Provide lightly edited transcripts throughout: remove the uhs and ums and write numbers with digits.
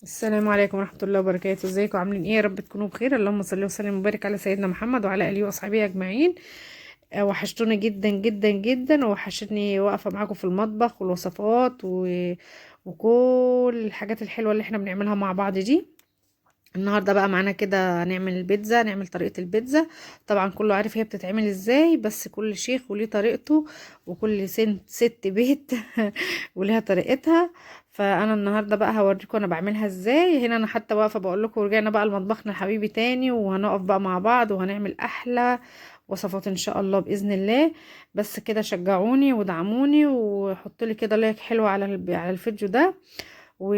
السلام عليكم ورحمة الله وبركاته. ازيكم عاملين ايه؟ يا رب تكونوا بخير. اللهم صل وسلم وبارك على سيدنا محمد وعلى اله واصحابه اجمعين. وحشتوني جدا جدا جدا، وحشتني واقفة معاكم في المطبخ والوصفات وكل الحاجات الحلوة اللي احنا بنعملها مع بعض دي. النهارده بقى معانا كده نعمل البيتزا، نعمل طريقة البيتزا. طبعا كله عارف هي بتتعمل ازاي، بس كل شيخ وليه طريقته، وكل ست بيت وليها طريقتها. فانا النهارده بقى هوريكم انا بعملها ازاي. هنا انا حتى واقفه بقول لكم رجعنا بقى لمطبخنا الحبيبي تاني، وهنقف بقى مع بعض وهنعمل احلى وصفات ان شاء الله باذن الله. بس كده شجعوني ودعموني وحطوا لي كده لايك حلو على على الفيديو ده و...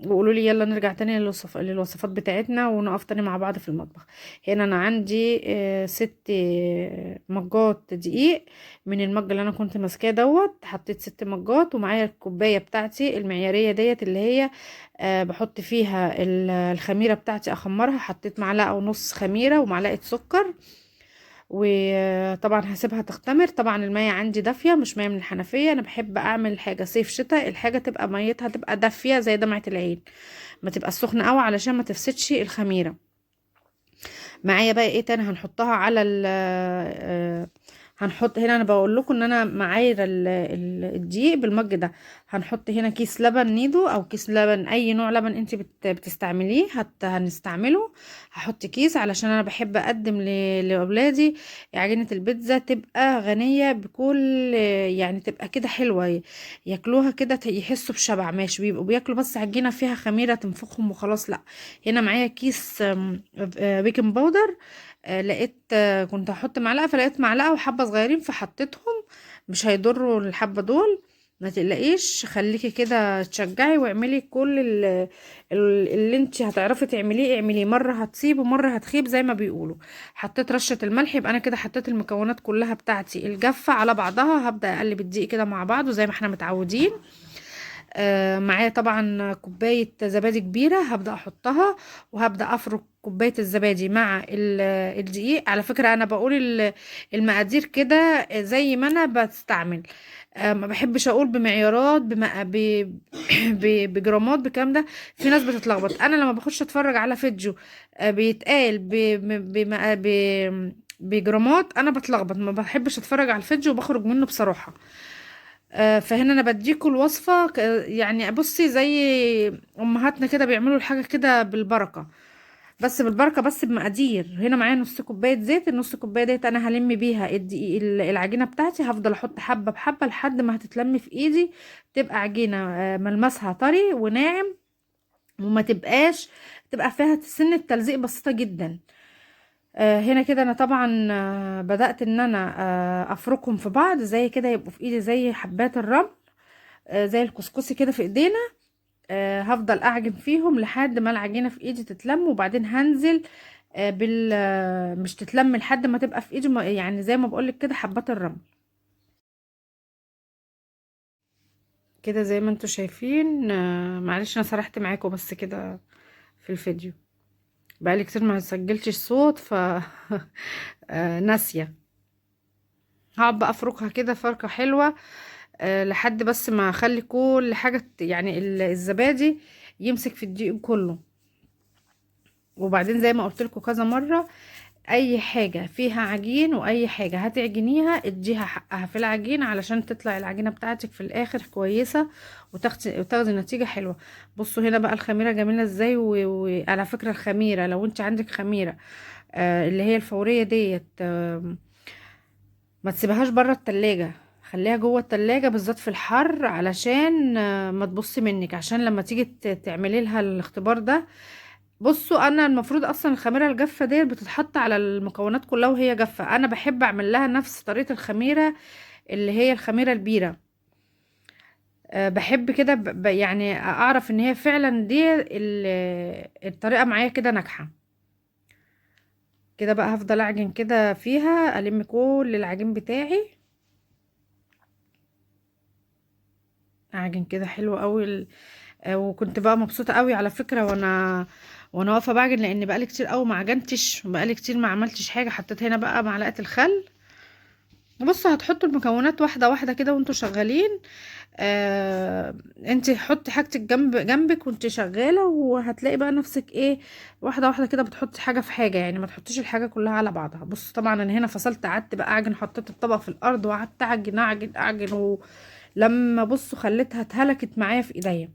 وقولوا لي يلا نرجع تاني للوصفات بتاعتنا ونقف تاني مع بعض في المطبخ. هنا انا عندي 6 مجات دقيق. من المج اللي انا كنت ماسكاه دوت حطيت 6 مجات، ومعايا الكوبايه بتاعتي المعياريه ديت اللي هي بحط فيها الخميره بتاعتي اخمرها. حطيت معلقه ونص خميره ومعلقه سكر، وطبعا هسيبها تختمر. طبعا المية عندي دافية مش مية من الحنفية، انا بحب اعمل حاجة صيف شتاء الحاجة تبقى ميتها تبقى دافية زي دمعة العين، ما تبقى سخنة قوي علشان ما تفسدش الخميرة. معايا بقى ايه تاني هنحطها على هنحط هنا. انا بقول لكم ان انا معايره الدقيق بالمج ده. هنحط هنا كيس لبن نيدو او كيس لبن، اي نوع لبن انت بتستعمليه هنستعمله. هحط كيس علشان انا بحب اقدم لاولادي عجينه البيتزا تبقى غنيه بكل، يعني تبقى كده حلوه ياكلوها كده يحسوا بشبع. ماشي بيبقوا بياكلوا بس عجينه فيها خميره تنفخهم وخلاص، لا. هنا معايا كيس بيكنج باودر. لقيت كنت هحط معلقه، فلقيت معلقه وحبه صغيرين فحطيتهم. مش هيضروا الحبه دول، ما تقلقيش. خليكي كده تشجعي واعملي كل اللي انت هتعرفي تعمليه اعمليه. مره هتصيب ومره هتخيب زي ما بيقولوا. حطيت رشه الملح، يبقى انا كده حطيت المكونات كلها بتاعتي الجافه على بعضها. هبدا اقلب الدقيق كده مع بعضه زي ما احنا متعودين. معايا طبعا كوباية زبادي كبيرة هبدأ احطها، وهبدأ افرك كوباية الزبادي مع الدقيق. على فكرة انا بقول المقادير كده زي ما انا بستعمل. ما بحبش اقول بمعيارات بجرامات بكام ده. في ناس بتتلخبط. انا لما بخش اتفرج على فيديو بيتقال بجرامات انا بتلخبط، ما بحبش اتفرج على الفيديو وبخرج منه بصراحة. فهنا انا بديكوا الوصفة يعني بصي زي امهاتنا كده بيعملوا الحاجة كده بالبركة. بس بالبركة بس بمقادير. هنا معايا نص كوباية زيت. النص كوباية ديت انا هلم بيها العجينة بتاعتي. هفضل احط حبة بحبة لحد ما هتتلم في ايدي، تبقى عجينة ملمسها طري وناعم، وما تبقاش تبقى فيها سن التلزيق بسيطة جدا. هنا كده انا طبعا بدأت ان انا افركهم في بعض زي كده، يبقوا في ايدي زي حبات الرمل، زي الكسكسي كده في ايدينا. هفضل اعجن فيهم لحد ما العجينه في ايدي تتلم، وبعدين هنزل مش تتلم لحد ما تبقى في ايدي يعني زي ما بقولك كده حبات الرمل كده زي ما انتوا شايفين. معلش انا سرحت معاكم بس كده في الفيديو، بقالي كتير ما سجلتش الصوت ف ناسيه. هقعد بقى افركها كده فركه حلوه لحد بس ما اخلي كل حاجه يعني الزبادي يمسك في الدقيق كله. وبعدين زي ما قلت لكم كذا مره، اي حاجه فيها عجين واي حاجه هتعجنيها اديها حقها في العجين علشان تطلع العجينه بتاعتك في الاخر كويسه، وتاخدي نتيجه حلوه. بصوا هنا بقى الخميره جميله ازاي. وعلى فكره الخميره لو انت عندك خميره اللي هي الفوريه ديت ما تسيبهاش بره التلاجة، خليها جوه التلاجة بالذات في الحر علشان ما تبص منك، عشان لما تيجي تعملي لها الاختبار ده. بصوا انا المفروض اصلا الخميره الجافه ديت بتتحط على المكونات كلها وهي جافه. انا بحب اعمل لها نفس طريقه الخميره اللي هي الخميره البيره. بحب كده يعني اعرف ان هي فعلا دي الطريقه معايا كده ناجحه. كده بقى هفضل اعجن كده فيها، الم كل العجين بتاعي، اعجن كده حلو قوي وكنت بقى مبسوطه قوي على فكره وانا واقفه بعجن، لان بقالي كتير قوي ما عجنتش وبقالي كتير ما عملتش حاجه. حطيت هنا بقى معلقه الخل. بصوا هتحطوا المكونات واحده واحده كده وانتوا شغالين. انت حطي حاجتك جنبك وانت شغاله، وهتلاقي بقى نفسك ايه، واحده واحده كده بتحطي حاجه في حاجه، يعني ما تحطيش الحاجه كلها على بعضها. بص طبعا انا هنا فصلت، قعدت بقى اعجن، حطيت الطبق في الارض وقعدت اعجن اعجن اعجن، ولما بصوا خليتها اتهلكت معايا في ايديا.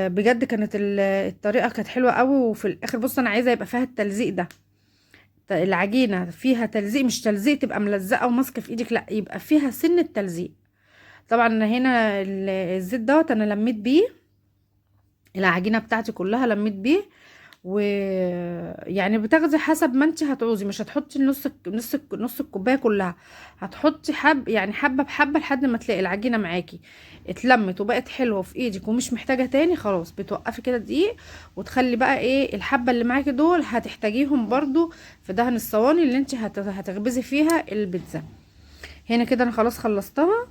بجد كانت الطريقه كانت حلوه قوي. وفي الاخر بص انا عايزه يبقى فيها التلزيق ده، العجينه فيها تلزيق، مش تلزيق تبقى ملزقه وماسكه في ايدك، لا يبقى فيها سن التلزيق. طبعا هنا الزيت دوت انا لميت بيه العجينه بتاعتي كلها، لميت بيه. ويعني بتاخدي حسب ما انت هتعوزي، مش هتحطي نص الكوبايه كلها، هتحطي يعني حبه بحبه لحد ما تلاقي العجينه معاكي اتلمت وبقت حلوه في ايدك ومش محتاجه تاني، خلاص بتوقفي كده دقيق. وتخلي بقى ايه الحبه اللي معاكي دول هتحتاجيهم برضو في دهن الصواني اللي انت هتخبزي فيها البيتزا. هنا كده انا خلاص خلصتها.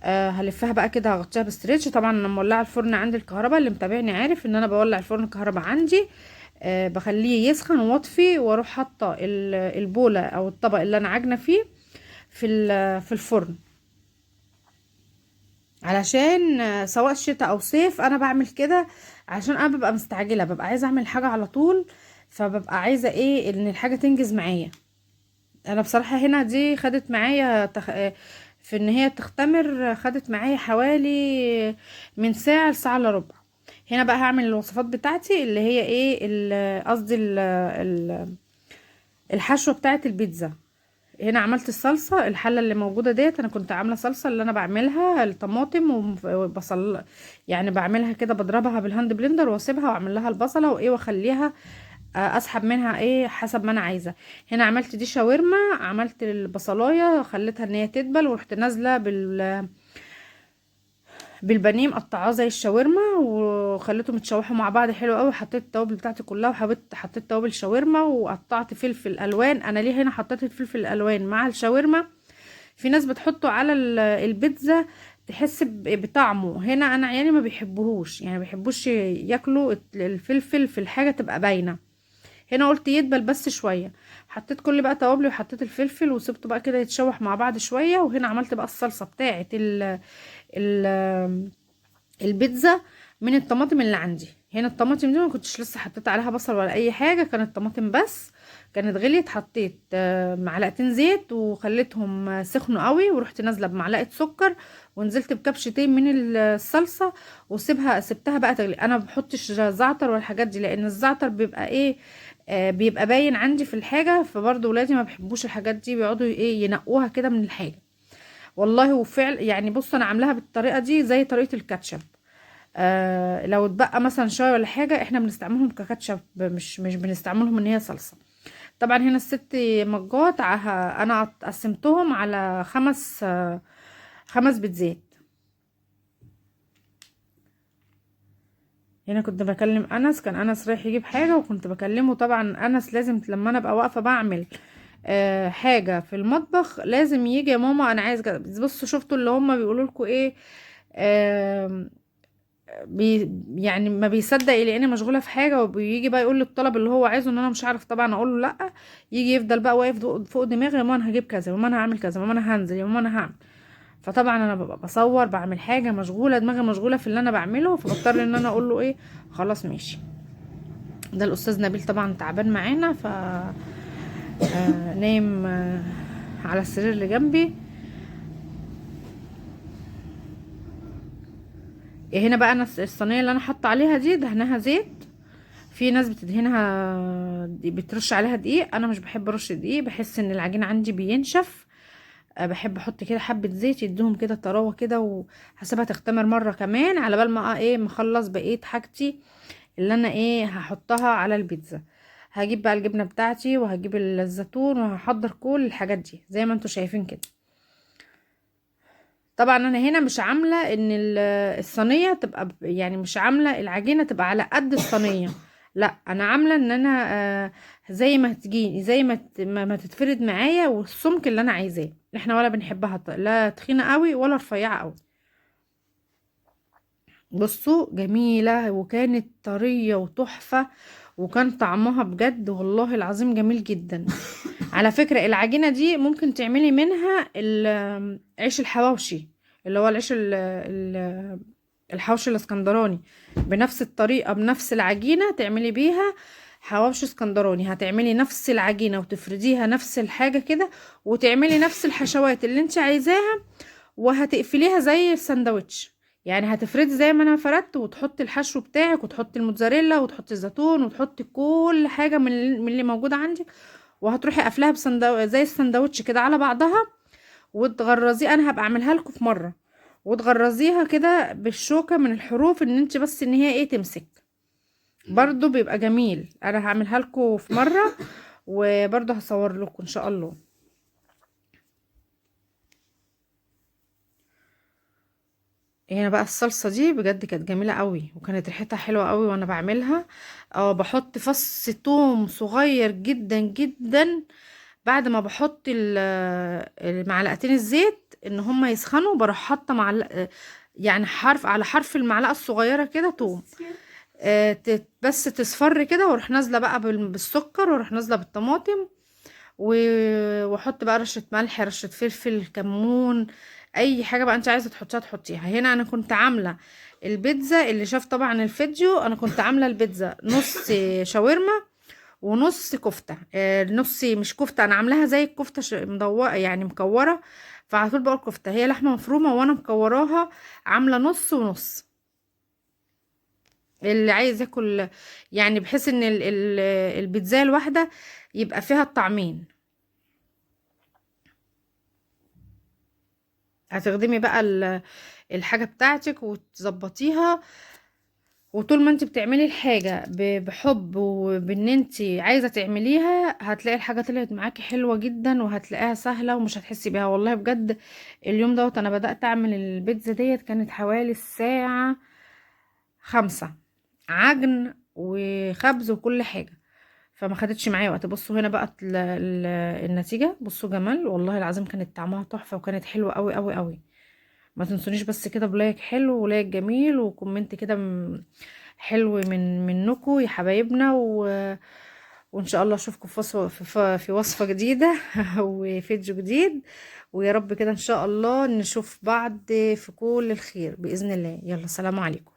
هلفها بقى كده، هغطيها بستريتش. طبعا انا مولعه الفرن عندي الكهرباء، اللي متابعني عارف ان انا بولع الفرن الكهرباء عندي. بخليه يسخن واطفي، واروح حاطه البوله او الطبق اللي انا عاجنه فيه في الفرن. علشان سواء شتاء او صيف انا بعمل كده، عشان انا ببقى مستعجله، ببقى عايزه اعمل حاجه على طول، فببقى عايزه ايه ان الحاجه تنجز معايا. انا بصراحة هنا دي خدت معايا في ان هي تختمر، خدت معايا حوالي من ساعة لساعة الا ربع. هنا بقى هعمل الوصفات بتاعتي اللي هي ايه قصدي الحشوة بتاعة البيتزا. هنا عملت الصلصة، الحلة اللي موجودة ديت انا كنت عاملة صلصة اللي انا بعملها الطماطم وبصل، يعني بعملها كده بضربها بالهاند بلندر واسيبها واعمل لها البصلة وايه واخليها اسحب منها ايه حسب ما انا عايزه. هنا عملت دي شاورما، عملت البصلايه خليتها ان هي تدبل، ورحت نازله بالبانيه مقطعاه زي الشاورما، وخليتهم يتشوحوا مع بعض حلو قوي. حطيت التوابل بتاعتي كلها، حطيت توابل شاورما، وقطعت فلفل الوان. انا ليه هنا حطيت الفلفل الالوان مع الشاورما؟ في ناس بتحطه على البيتزا تحس بطعمه، هنا انا عيالي ما بيحبوهوش، يعني ما بيحبوش ياكلوا الفلفل في الحاجه تبقى باينه. هنا قلت يدبل بس شويه، حطيت كل بقى توابلي وحطيت الفلفل وسبته بقى كده يتشوح مع بعض شويه. وهنا عملت بقى الصلصه بتاعه ال البيتزا من الطماطم اللي عندي. هنا الطماطم دي ما كنتش لسه حطيت عليها بصل ولا اي حاجه، كانت طماطم بس، كانت غليت. حطيت معلقتين زيت وخليتهم سخنوا قوي، ورحت نازله بمعلقه سكر، ونزلت بكبشتين من الصلصه، سبتها بقى تغلي. انا ما بحطش زعتر ولا الحاجات دي، لان الزعتر بيبقى ايه بيبقى باين عندي في الحاجه، فبرضه ولادي ما بيحبوش الحاجات دي، بيقعدوا ايه ينقوها كده من الحاجه. والله وفعل يعني بص انا عاملاها بالطريقه دي زي طريقه الكاتشب. لو اتبقى مثلا شويه ولا حاجه احنا بنستعملهم ككاتشب، مش بنستعملهم ان هي صلصه. طبعا هنا الست مجات انا قسمتهم على 5 بيتزات. هنا كنت بكلم انس، كان انس رايح يجيب حاجه وكنت بكلمه. طبعا انس لازم لما انا ابقى واقفه بعمل حاجه في المطبخ لازم يجي، يا ماما انا عايز كذا. بصوا شفتوا اللي هم بيقولوا لكم ايه، آه يعني ما بيصدق يلاقيني مشغوله في حاجه، وبيجي بقى يقول لي الطلب اللي هو عايزه ان انا مش عارف طبعا اقول له لا. يجي يفضل بقى واقف فوق دماغي، يا ماما انا هجيب كذا، يا ماما انا هعمل كذا، يا ماما انا هنزل، يا ماما انا هعمل. فطبعا انا ببقى بصور بعمل حاجه مشغوله، دماغي مشغوله في اللي انا بعمله، فبضطر ان انا اقول له ايه خلاص ماشي. ده الاستاذ نبيل طبعا تعبان معانا، ف نايم على السرير اللي جنبي. هنا بقى انا الصينيه اللي انا حاطه عليها دي دهنها زيت. في ناس بتدهنها بترش عليها دقيق، انا مش بحب ارش دقيق، بحس ان العجين عندي بينشف. بحب احط كده حبه زيت يديهم كده طراوه كده، وهسيبها تختمر مره كمان على بال ما ايه مخلص بقيه حاجتي اللي انا ايه هحطها على البيتزا. هجيب بقى الجبنه بتاعتي وهجيب الزيتون وهحضر كل الحاجات دي زي ما انتم شايفين كده. طبعا انا هنا مش عامله ان الصينيه تبقى يعني مش عامله العجينه تبقى على قد الصينيه، لا انا عامله ان انا زي ما تجيني، زي ما تتفرد معايا، والسمك اللي انا عايزاه. احنا ولا بنحبها لا تخينه قوي ولا رفيعه قوي. بصوا جميله وكانت طريه وتحفه، وكان طعمها بجد والله العظيم جميل جدا. على فكره العجينه دي ممكن تعملي منها عيش الحواوشي، اللي هو العيش الحوش الاسكندراني، بنفس الطريقة بنفس العجينة تعملي بيها حواوشي اسكندراني. هتعملي نفس العجينة وتفرديها نفس الحاجة كده، وتعملي نفس الحشوات اللي انت عايزاها، وهتقفليها زي الساندوتش. يعني هتفردي زي ما انا فردت، وتحطي الحشو بتاعك، وتحطي الموتزاريلا، وتحطي الزيتون، وتحطي كل حاجة من اللي موجودة عندك، وهتروحي قافلاها زي الساندوتش كده على بعضها، وتغرزيه. انا هبقى اعملها لكم في مرة، وتغرزيها كده بالشوكة من الحروف، ان انت بس ان هي ايه تمسك. برضو بيبقى جميل. انا هعملها لكم في مرة، وبرضو هصور لكم ان شاء الله. هنا بقى الصلصة دي بجد كانت جميلة قوي، وكانت ريحتها حلوة قوي وانا بعملها. اه بحط فص توم صغير جدا جدا، بعد ما بحط المعلقتين الزيت ان هما يسخنوا، بروح حاطه يعني حرف على حرف المعلقة الصغيرة كده توم. بس تصفر كده، واروح نازلة بقى بالسكر، واروح نازلة بالطماطم، واحط بقى رشة ملح، رشة فلفل، كمون، اي حاجة بقى انت عايزة تحطيها تحطيها. هنا انا كنت عاملة البيتزا، اللي شاف طبعا الفيديو، انا كنت عاملة البيتزا نص شاورما ونص كفتة. نص مش كفتة، انا عاملاها زي الكفتة مدورة يعني مكورة، فعلى طول بقول كفتة. هي لحمة مفرومة وانا مكوراها، عاملة نص ونص. اللي عايز ياكل يعني، بحيث ان البيتزا الواحدة يبقى فيها الطعمين. هتخدمي بقى الحاجة بتاعتك وتظبطيها، وطول ما انت بتعملي الحاجة بحب، وبان انت عايزة تعمليها، هتلاقي الحاجة طلعت معاكي حلوة جدا، وهتلاقيها سهلة ومش هتحسي بيها. والله بجد اليوم دوت انا بدأت اعمل البيتزا ديت كانت حوالي الساعة 5، عجن وخبز وكل حاجة، فما خدتش معايا وقت. بصوا هنا بقى النتيجة، بصوا جمال، والله العظيم كانت طعمها تحفة، وكانت حلوة قوي قوي قوي. ما تنسونيش بس كده بلايك حلو ولايك جميل وكومنت كده حلو منكم يا حبايبنا، وان شاء الله اشوفكم في وصفة في وصفة جديدة وفيديو جديد. ويا رب كده ان شاء الله نشوف بعض في كل الخير بإذن الله. يلا سلام عليكم.